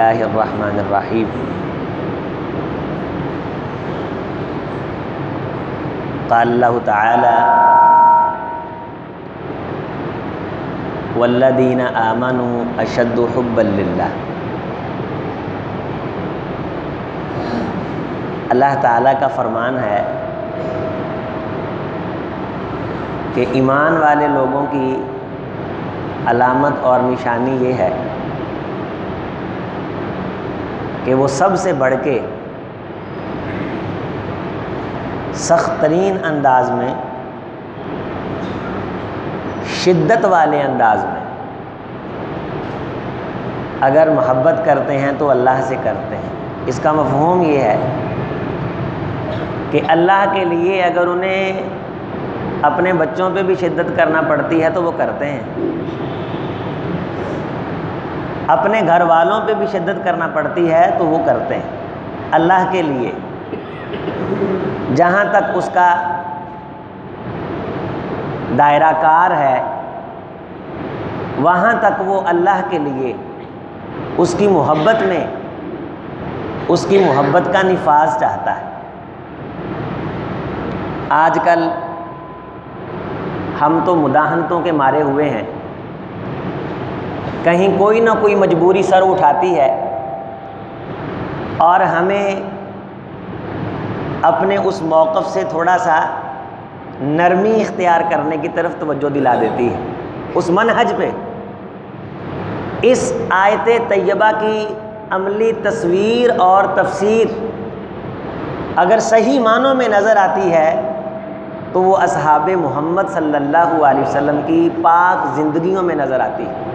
اللہ الرحمن الرحیم۔ قال اللہ تعالی والذین آمنوا اشد حبا للہ۔ اللہ تعالیٰ کا فرمان ہے کہ ایمان والے لوگوں کی علامت اور نشانی یہ ہے کہ وہ سب سے بڑھ کے سخت ترین انداز میں، شدت والے انداز میں اگر محبت کرتے ہیں تو اللہ سے کرتے ہیں۔ اس کا مفہوم یہ ہے کہ اللہ کے لیے اگر انہیں اپنے بچوں پہ بھی شدت کرنا پڑتی ہے تو وہ کرتے ہیں، اپنے گھر والوں پہ بھی شدت کرنا پڑتی ہے تو وہ کرتے ہیں اللہ کے لیے۔ جہاں تک اس کا دائرہ کار ہے وہاں تک وہ اللہ کے لیے اس کی محبت میں اس کی محبت کا نفاذ چاہتا ہے۔ آج کل ہم تو مداہنتوں کے مارے ہوئے ہیں، کہیں کوئی نہ کوئی مجبوری سر اٹھاتی ہے اور ہمیں اپنے اس موقف سے تھوڑا سا نرمی اختیار کرنے کی طرف توجہ دلا دیتی ہے، اس منہج پہ۔ اس آیت طیبہ کی عملی تصویر اور تفسیر اگر صحیح معنوں میں نظر آتی ہے تو وہ اصحاب محمد صلی اللہ علیہ وسلم کی پاک زندگیوں میں نظر آتی ہے۔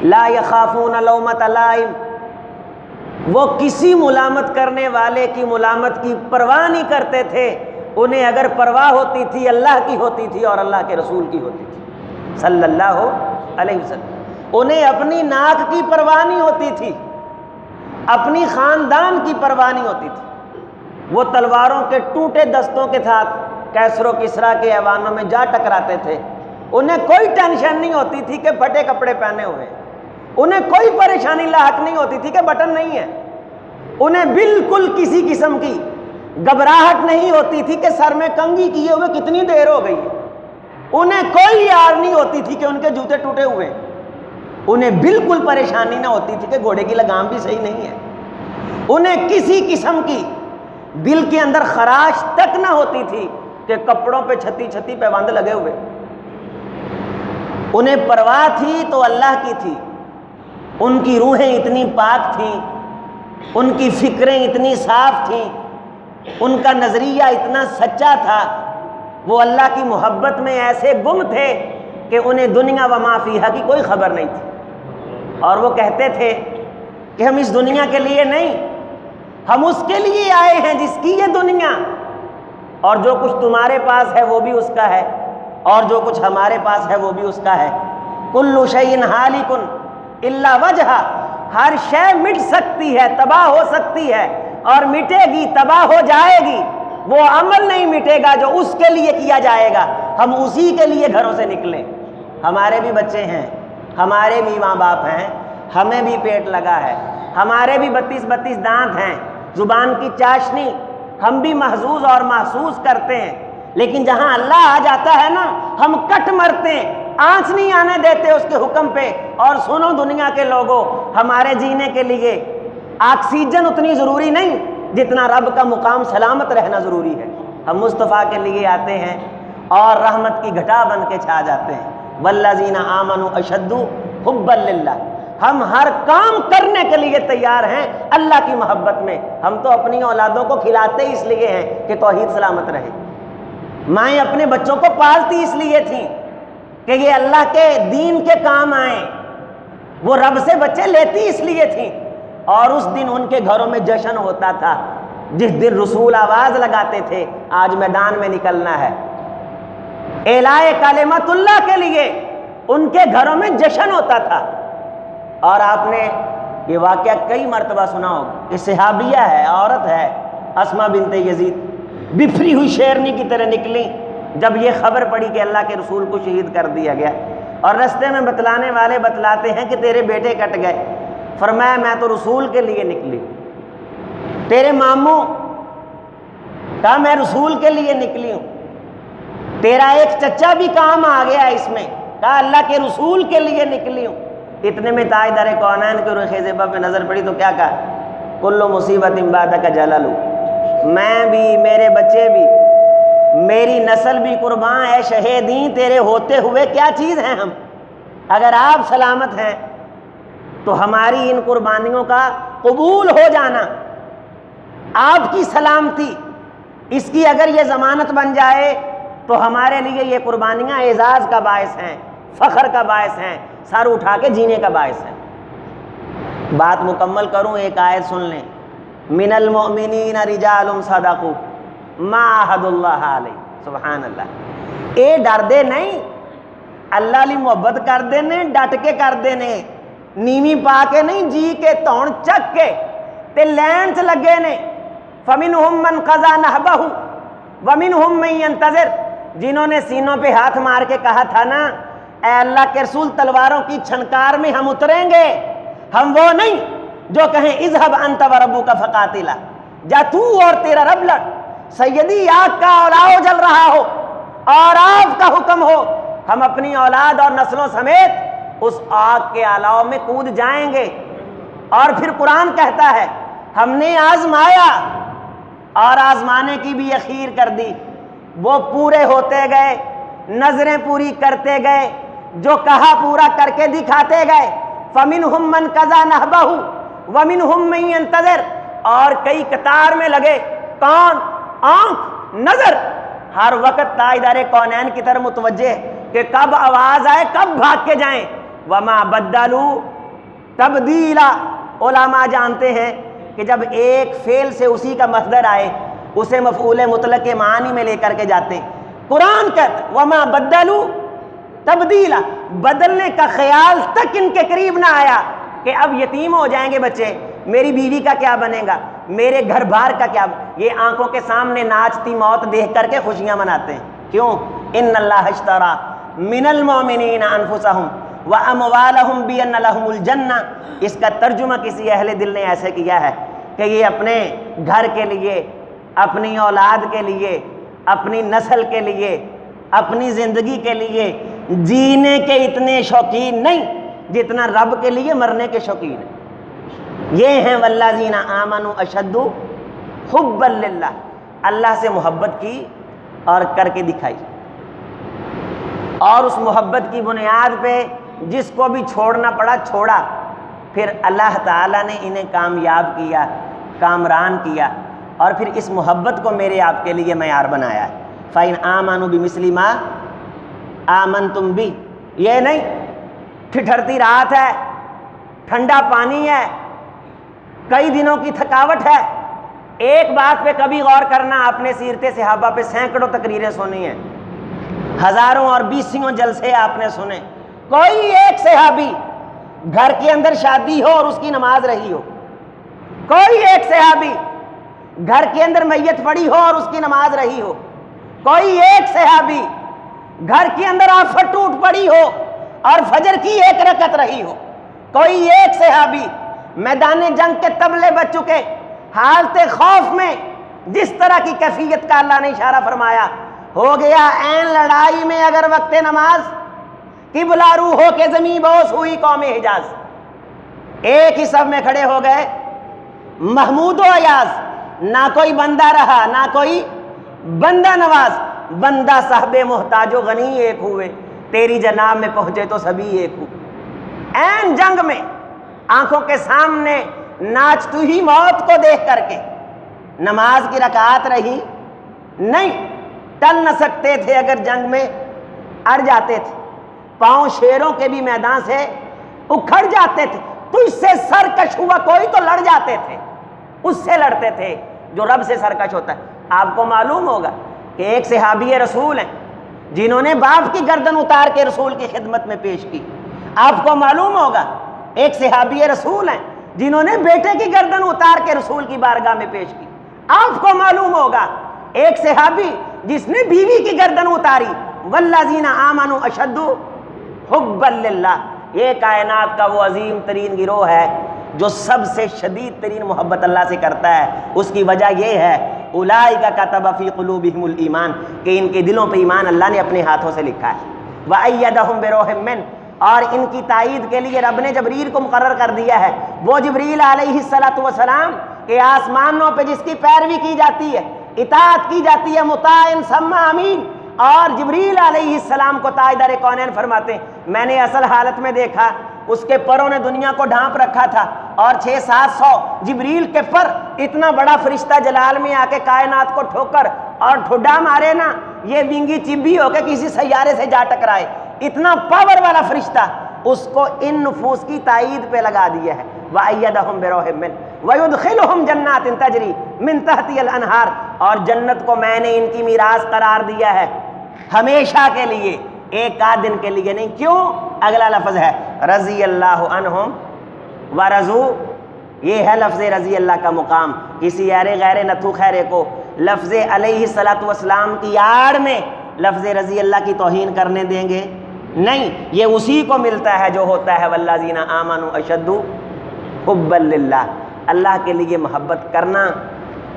لا یخافون لومۃ لائم، وہ کسی ملامت کرنے والے کی ملامت کی پرواہ نہیں کرتے تھے۔ انہیں اگر پرواہ ہوتی تھی اللہ کی ہوتی تھی اور اللہ کے رسول کی ہوتی تھی صلی اللہ علیہ وسلم۔ انہیں اپنی ناک کی پرواہ نہیں ہوتی تھی، اپنی خاندان کی پرواہ نہیں ہوتی تھی۔ وہ تلواروں کے ٹوٹے دستوں کے ساتھ کیسر و کسریٰ کے ایوانوں میں جا ٹکراتے تھے۔ انہیں کوئی ٹینشن نہیں ہوتی تھی کہ پھٹے کپڑے پہنے ہوئے، انہیں کوئی پریشانی لاحق نہیں ہوتی تھی کہ بٹن نہیں ہے، انہیں بالکل کسی قسم کی گھبراہٹ نہیں ہوتی تھی کہ سر میں کنگھی کیے ہوئے کتنی دیر ہو گئی ہے، انہیں کوئی یار نہیں ہوتی تھی کہ ان کے جوتے ٹوٹے ہوئے، انہیں بالکل پریشانی نہ ہوتی تھی کہ گھوڑے کی لگام بھی صحیح نہیں ہے، انہیں کسی قسم کی دل کے اندر خراش تک نہ ہوتی تھی کہ کپڑوں پہ چھتی چھتی پیوند لگے ہوئے۔ انہیں پرواہ تھی تو اللہ کی تھی، ان کی روحیں اتنی پاک تھیں، ان کی فکریں اتنی صاف تھیں، ان کا نظریہ اتنا سچا تھا، وہ اللہ کی محبت میں ایسے گم تھے کہ انہیں دنیا و ما فیہا کی کوئی خبر نہیں تھی۔ اور وہ کہتے تھے کہ ہم اس دنیا کے لیے نہیں، ہم اس کے لیے آئے ہیں جس کی یہ دنیا، اور جو کچھ تمہارے پاس ہے وہ بھی اس کا ہے، اور جو کچھ ہمارے پاس ہے وہ بھی اس کا ہے۔ کل شیء ہالک الا وجہہ، ہر شے مٹ سکتی ہے، تباہ ہو سکتی ہے اور مٹے گی، تباہ ہو جائے گی، وہ عمل نہیں مٹے گا جو اس کے لیے کیا جائے گا۔ ہم اسی کے لیے گھروں سے نکلیں، ہمارے بھی بچے ہیں، ہمارے بھی ماں باپ ہیں، ہمیں بھی پیٹ لگا ہے، ہمارے بھی 32 دانت ہیں، زبان کی چاشنی ہم بھی محظوظ اور محسوس کرتے ہیں، لیکن جہاں اللہ آ جاتا ہے نا ہم کٹ مرتے ہیں، آنچ نہیں آنے دیتے اس کے حکم پہ۔ اور سنو دنیا کے لوگوں، ہمارے جینے کے لیے آکسیجن اتنی ضروری نہیں جتنا رب کا مقام سلامت رہنا ضروری ہے۔ ہم مصطفیٰ کے لیے آتے ہیں اور رحمت کی گھٹا بن کے چھا جاتے ہیں۔ والذین آمنوا اشد حبا للہ، ہم ہر کام کرنے کے لیے تیار ہیں اللہ کی محبت میں۔ ہم تو اپنی اولادوں کو کھلاتے اس لیے ہیں کہ توحید سلامت رہے، مائیں اپنے بچوں کو پالتی اس لیے تھیں کہ یہ اللہ کے دین کے کام آئیں، وہ رب سے بچے لیتی اس لیے تھیں۔ اور اس دن ان کے گھروں میں جشن ہوتا تھا، جس دن رسول آواز لگاتے تھے آج میدان میں نکلنا ہے اعلائے کلمت اللہ کے لیے، ان کے گھروں میں جشن ہوتا تھا۔ اور آپ نے یہ واقعہ کئی مرتبہ سنا ہوگا کہ صحابیہ ہے، عورت ہے، اسماء بنت یزید، بفری ہوئی شیرنی کی طرح نکلی جب یہ خبر پڑی کہ اللہ کے رسول کو شہید کر دیا گیا، اور رستے میں بتلانے والے بتلاتے ہیں کہ تیرے بیٹے کٹ گئے، فرمایا میں تو رسول کے لیے نکلی ہوں۔ تیرے ماموں؟ کہا میں رسول کے لیے نکلی ہوں۔ تیرا ایک چچا بھی کام آ گیا اس میں؟ کہا اللہ کے رسول کے لیے نکلی ہوں۔ اتنے میں تاجدار کونین کے رخ زیبا پہ نظر پڑی تو کیا کہا؟ کل مصیبت بعدک جلل، میں بھی، میرے بچے بھی، میری نسل بھی قربان ہے شہیدین تیرے ہوتے ہوئے کیا چیز ہیں ہم؟ اگر آپ سلامت ہیں تو ہماری ان قربانیوں کا قبول ہو جانا، آپ کی سلامتی، اس کی اگر یہ ضمانت بن جائے تو ہمارے لیے یہ قربانیاں اعزاز کا باعث ہیں، فخر کا باعث ہیں، سر اٹھا کے جینے کا باعث ہیں۔ بات مکمل کروں، ایک آیت سن لیں، من المؤمنین رجال صدقوا ما عاہدوا اللہ علیہ، سبحان اللہ۔ اے ڈر دے نہیں، اللہ لی محبت کر دے نے، ڈٹ کے کر دے نے، نیوی پا کے نہیں، جی کے تون چک کے تے لین چ لگے نے۔ فمنہم من قضا نحبہ ومنہم من ینتظر، جنہوں نے سینوں پہ ہاتھ مار کے کہا تھا نا اے اللہ کے رسول تلواروں کی چھنکار میں ہم اتریں گے، ہم وہ نہیں جو کہیں اذهب انت وربک فقاتلا، جا تو اور تیرا رب لڑ، سیدی آگ کا الاؤ جل رہا ہو اور آپ کا حکم ہو، ہم اپنی اولاد اور نسلوں سمیت اس آگ کے الاؤ میں کود جائیں گے۔ اور پھر قرآن کہتا ہے ہم نے آزمایا اور آزمانے کی بھی اخیر کر دی، وہ پورے ہوتے گئے، نظریں پوری کرتے گئے، جو کہا پورا کر کے دکھاتے گئے۔ فمنہم من قضا نحبہ ومنہم من ینتظر، اور کئی قطار میں لگے، کون؟ آنکھ، نظر، ہر وقت تاجدار کونین کی طرف متوجہ کہ کب آواز آئے، کب بھاگ کے جائیں۔ وما بدلوا تبدیلا، علماء جانتے ہیں کہ جب ایک فعل سے اسی کا مصدر آئے اسے مفعول مطلق کے معنی میں لے کر کے جاتے ہیں۔ قرآن کہتا وما بدلوا تبدیلا، بدلنے کا خیال تک ان کے قریب نہ آیا کہ اب یتیم ہو جائیں گے بچے، میری بیوی کا کیا بنے گا، میرے گھر بار کا کیا۔ یہ آنکھوں کے سامنے ناچتی موت دیکھ کر کے خوشیاں مناتے ہیں، کیوں؟ ان اللہ اشترى من المؤمنین انفسهم واموالهم بان لهم الجنہ۔ اس کا ترجمہ کسی اہل دل نے ایسے کیا ہے کہ یہ اپنے گھر کے لیے، اپنی اولاد کے لیے، اپنی نسل کے لیے، اپنی زندگی کے لیے جینے کے اتنے شوقین نہیں جتنا رب کے لیے مرنے کے شوقین ہیں۔ یہ ہیں والذین آمنوا اشد حبا للہ، اللہ سے محبت کی اور کر کے دکھائی، اور اس محبت کی بنیاد پہ جس کو بھی چھوڑنا پڑا چھوڑا، پھر اللہ تعالیٰ نے انہیں کامیاب کیا، کامران کیا، اور پھر اس محبت کو میرے آپ کے لیے معیار بنایا ہے۔ فَإِنْ آمَنُوا بِمِثْلِ مَا آمَنْتُمْ بِهِ، یہ نہیں ٹھٹھرتی رات ہے، ٹھنڈا پانی ہے، کئی دنوں کی تھکاوٹ ہے۔ ایک بات پہ کبھی غور کرنا، اپنے سیرت صحابہ پہ سینکڑوں تقریریں سنی ہیں، ہزاروں اور بیسیوں جلسے آپ نے سنے، کوئی ایک صحابی گھر کے اندر شادی ہو اور اس کی نماز رہی ہو، کوئی ایک صحابی گھر کے اندر میت پڑی ہو اور اس کی نماز رہی ہو، کوئی ایک صحابی گھر کے اندر آفت ٹوٹ پڑی ہو اور فجر کی ایک رکعت رہی ہو، کوئی ایک صحابی میدان جنگ کے طبلے بج چکے، حالت خوف میں جس طرح کی کیفیت کا اللہ نے اشارہ فرمایا، ہو گیا عین لڑائی میں اگر وقت نماز، قبلہ رو ہو کے زمین بوس ہوئی قوم حجاز، ایک ہی صف میں کھڑے ہو گئے، محمود و ایاز، نہ کوئی بندہ رہا نہ کوئی بندہ نواز، بندہ صاحب محتاج و غنی ایک ہوئے، تیری جناب میں پہنچے تو سبھی ایک ہوئے۔ عین جنگ میں آنکھوں کے سامنے ناچتی ہوئی موت کو دیکھ کر کے نماز کی رکعات رہی نہیں، ٹل نہ سکتے تھے، اگر جنگ میں اڑ جاتے تھے، پاؤں شیروں کے بھی میدان سے اکھڑ جاتے تھے، تو اس سے سرکش ہوا کوئی تو لڑ جاتے تھے، اس سے لڑتے تھے جو رب سے سرکش ہوتا ہے۔ آپ کو معلوم ہوگا کہ ایک صحابی رسول ہیں جنہوں نے باپ کی گردن اتار کے رسول کی خدمت میں پیش کی، آپ کو معلوم ہوگا ایک صحابی رسول ہیں جنہوں نے بیٹے کی گردن اتار کے رسول کی بارگاہ میں پیش کی، آپ کو معلوم ہوگا ایک صحابی جس نے بیوی کی گردن اتاری، والذین آمنوا اشد حبا للہ۔ یہ کائنات کا وہ عظیم ترین گروہ ہے جو سب سے شدید ترین محبت اللہ سے کرتا ہے، اس کی وجہ یہ ہے اولئک کتب فی قلوبہم الایمان، کہ ان کے دلوں پہ ایمان اللہ نے اپنے ہاتھوں سے لکھا ہے۔ وَأَيَّدَهُم بِرُوحٍ مِّنْهُ، اور ان کی تائید کے لیے رب نے جبریل کو مقرر کر دیا ہے، وہ جبریل علیہ السلام کہ آسمانوں پہ جس کی پیروی کی جاتی ہے، اطاعت کی جاتی ہے، مطاع ثم امین۔ اور جبریل علیہ السلام کو تاجدار کونین فرماتے ہیں میں نے اصل حالت میں دیکھا اس کے پروں نے دنیا کو ڈھانپ رکھا تھا، اور 600-700 جبریل کے پر، اتنا بڑا فرشتہ جلال میں آ کے کائنات کو ٹھوکر اور ٹھڈا مارے نا، یہ ونگی چبی ہو کے کسی سیارے سے جا ٹکرائے، اتنا پاور والا فرشتہ، اس کو ان نفوس کی تائید پہ لگا دیا ہے۔ وَأَيَّدَهُم بِرُوحٍ مِّنْهُ وَيُدْخِلُهُم جَنَّاتٍ تَجْرِی مِن تَحْتِهَا الْأَنْہَارُ، اور جنت کو میں نے ان کی میراث قرار دیا ہے ہمیشہ کے لیے، ایک آدھ دن کے لیے نہیں۔ کیوں؟ اگلا لفظ ہے رضی اللہ عنہم ورضوا، یہ ہے لفظ رضی اللہ کا مقام۔ کسی غیر نتھو خیرے کو لفظ علیہ السلام کی آڑ میں لفظ رضی اللہ کی توہین کرنے دیں گے؟ نہیں، یہ اسی کو ملتا ہے جو ہوتا ہے والذین آمنوا اشد حبا للہ، اللہ کے لیے محبت کرنا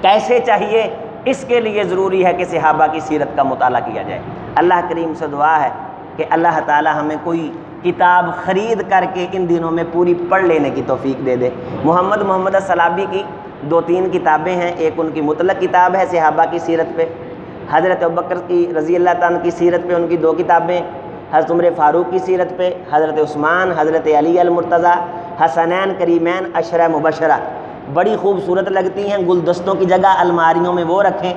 کیسے چاہیے، اس کے لیے ضروری ہے کہ صحابہ کی سیرت کا مطالعہ کیا جائے۔ اللہ کریم سے دعا ہے کہ اللہ تعالی ہمیں کوئی کتاب خرید کر کے ان دنوں میں پوری پڑھ لینے کی توفیق دے دے۔ محمد السلابی کی 2-3 کتابیں ہیں، ایک ان کی مطلق کتاب ہے صحابہ کی سیرت پہ، حضرت ابوبکر کی رضی اللہ تعالیٰ کی سیرت پہ ان کی 2 کتابیں، حضرت عمر فاروق کی سیرت پہ، حضرت عثمان، حضرت علی المرتضیٰ، حسنین کریمین، عشرہ مبشرہ، بڑی خوبصورت لگتی ہیں۔ گلدستوں کی جگہ الماریوں میں وہ رکھیں،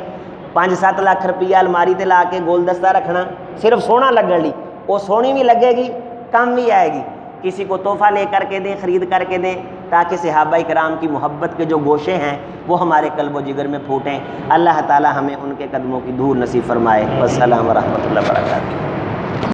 5-7 لاکھ روپیہ الماری تے لا کے گلدستہ رکھنا، صرف سونا لگن لی، وہ سونی بھی لگے گی، کم بھی آئے گی۔ کسی کو تحفہ لے کر کے دیں، خرید کر کے دیں، تاکہ صحابہ کرام کی محبت کے جو گوشے ہیں وہ ہمارے قلب و جگر میں پھوٹیں۔ اللہ تعالی ہمیں ان کے قدموں کی دھول نصیب فرمائے۔ والسلام ورحمۃ اللہ وبرکاتہ۔